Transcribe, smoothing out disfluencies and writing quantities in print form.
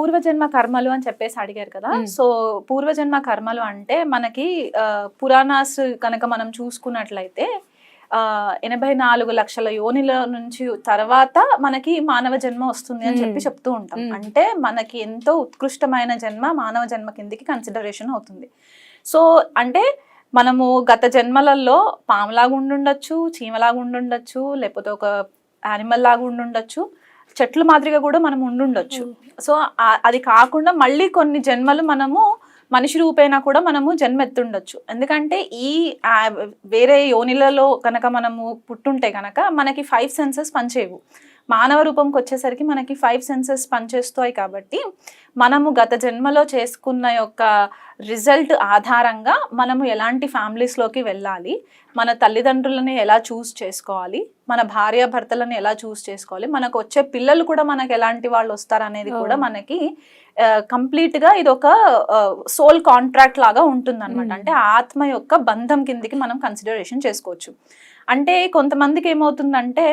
పూర్వజన్మ కర్మలు అని చెప్పేసి అడిగారు కదా. సో పూర్వజన్మ కర్మలు అంటే మనకి పురాణాస్ కనుక మనం చూసుకున్నట్లయితే 84 లక్షల యోనిల నుంచి తర్వాత మనకి మానవ జన్మ వస్తుంది అని చెప్పి చెప్తూ ఉంటాం. అంటే మనకి ఎంతో ఉత్కృష్టమైన జన్మ మానవ జన్మ కిందికి కన్సిడరేషన్ అవుతుంది. సో అంటే మనము గత జన్మలలో పాములాగా ఉండుండొచ్చు, చీమలాగా ఉండుండొచ్చు, లేకపోతే ఒక యానిమల్ లాగా ఉండుండొచ్చు, చెట్ల మాదిరిగా కూడా మనం ఉండుండొచ్చు. సో అది కాకుండా మళ్ళీ కొన్ని జన్మలు మనము మనిషి రూపేణా కూడా మనము జన్మ ఎత్తుండొచ్చు. ఎందుకంటే ఈ వేరే యోనిలలో కనుక మనము పుట్టుంటే కనుక మనకి 5 సెన్సెస్ పనిచేయవు. మానవ రూపంకి వచ్చేసరికి మనకి 5 సెన్సెస్ పనిచేస్తాయి. కాబట్టి మనము గత జన్మలో చేసుకున్న యొక్క రిజల్ట్ ఆధారంగా మనము ఎలాంటి ఫ్యామిలీస్లోకి వెళ్ళాలి, మన తల్లిదండ్రులని ఎలా చూస్ చేసుకోవాలి, మన భార్యాభర్తలను ఎలా చూస్ చేసుకోవాలి, మనకు వచ్చే పిల్లలు కూడా మనకు ఎలాంటి వాళ్ళు వస్తారు అనేది కూడా మనకి కంప్లీట్గా ఇది ఒక సోల్ కాంట్రాక్ట్ లాగా ఉంటుంది అనమాట. అంటే ఆత్మ యొక్క బంధం కిందికి మనం కన్సిడరేషన్ చేసుకోవచ్చు. అంటే కొంతమందికి ఏమవుతుందంటే